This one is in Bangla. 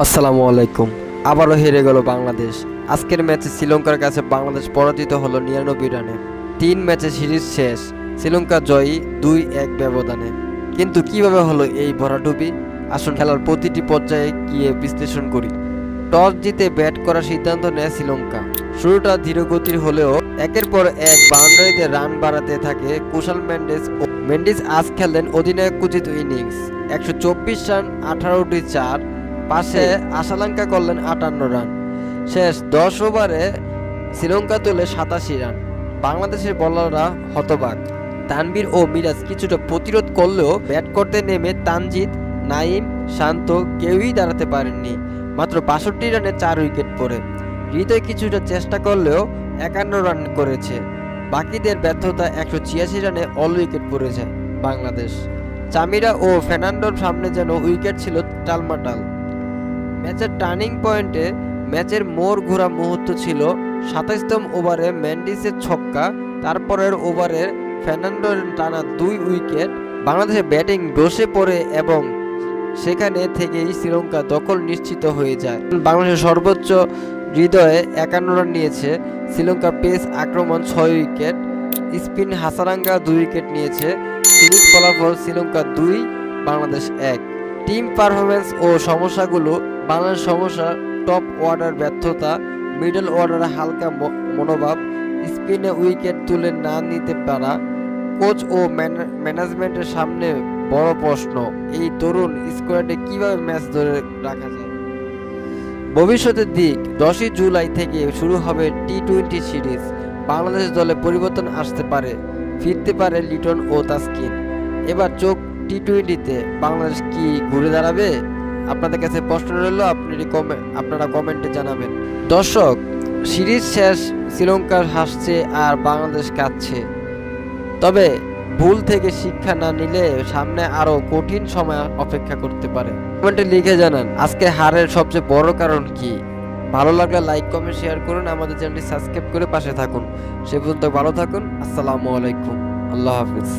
আসসালামু আলাইকুম। আবারও হেরে গেল বাংলাদেশ। আজকের ম্যাচে শ্রীলঙ্কার কাছে বাংলাদেশ পরাজিত হলো ৯৯ রানে। ৩ ম্যাচে সিরিজ শেষ, শ্রীলঙ্কা জয়ী ২-১ ব্যবধানে। কিন্তু কিভাবে হলো এই ভরাডুবি? আসুন খেলার প্রতিটি পর্যায়ে গিয়ে বিশ্লেষণ করি। টস জিতে ব্যাট করার সিদ্ধান্ত নেয় শ্রীলঙ্কা। শুরুটা ধীরগতির হলেও একের পর এক বাউন্ডারিতে রান বাড়াতে থাকে কুশাল মেন্ডিস আজ খেললেন অধিনায়কোচিত ইনিংস। ১২৪ রান, ১৮টি চার, পাশে আশালঙ্কা করলেন ৫৮ রান। শেষ ১০ ওভারে শ্রীলঙ্কা তোলে ৮৭ রান। বাংলাদেশের বোলাররা হতবাক। তানভীর ও মিরাজ কিছুটা প্রতিরোধ করলেও ব্যাট করতে নেমে তানজিদ, নাইম, শান্ত কেউই দাঁড়াতে পারেননি। মাত্র ৬২ রানে ৪ উইকেট পড়ে। হৃদয় কিছুটা চেষ্টা করলেও ৫১ রান করেছে। বাকিদের ব্যর্থতা ১৮৬ রানে অল উইকেট পড়েছে বাংলাদেশ। চামিরা ও ফের্নান্ডোর সামনে যেন উইকেট ছিল টালমাটাল। ম্যাচের টার্নিং পয়েন্টে ম্যাচের মোড় ঘোরা মুহূর্ত ছিল ২৭তম ওভারে মেন্ডিসের ছক্কা। তারপরের ওভারে ফের্নান্ডোর টানা ২ উইকেট। বাংলাদেশের ব্যাটিং বসে পড়ে এবং সেখানে থেকেই শ্রীলঙ্কা দখল নিশ্চিত হয়ে যায়। বাংলাদেশের সর্বোচ্চ হৃদয়ে ৫১ রান নিয়েছে। শ্রীলঙ্কার পেস আক্রমণ ৬ উইকেট, স্পিন হাসারাঙ্গা ২ উইকেট নিয়েছে। সিরিজ ফলাফল শ্রীলঙ্কা ২, বাংলাদেশ ১। টিম পারফরমেন্স ও সমস্যাগুলো। বাংলাদেশ সমস্যা টপ অর্ডার ব্যর্থতা, মিডল অর্ডারে হালকা মনোভাব, স্পিনে উইকেট তুলে না নিতে পারা, কোচ ও ম্যানেজমেন্টের সামনে বড় প্রশ্ন এই তরুণ স্কোয়াডে কিভাবে ম্যাচ ধরে রাখা যায়। ভবিষ্যতের দিক। ১০ই জুলাই থেকে শুরু হবে টি-২০ সিরিজ। বাংলাদেশ দলে পরিবর্তন আসতে পারে, ফিরতে পারে লিটন ও তাসকিন। এবার চোখ টি-২০তে। বাংলাদেশ কি ঘুরে দাঁড়াবে? আপনাদের কাছে প্রশ্ন রইল, আপনারা কমেন্টে জানাবেন। দর্শক, সিরিজ শেষ, শ্রীলঙ্কা হাসছে আর বাংলাদেশ কাঁদছে। তবে ভুল থেকে শিক্ষা না নিলে সামনে আরো কঠিন সময় অপেক্ষা করতে পারে। কমেন্টে লিখে জানান আজকে হারের সবচেয়ে বড় কারণ কি। ভালো লাগলে লাইক, কমেন্ট, শেয়ার করুন। আমাদের চ্যানেলটি সাবস্ক্রাইব করে পাশে থাকুন। সে পর্যন্ত ভালো থাকুন। আসসালামু আলাইকুম। আল্লাহ হাফিজ।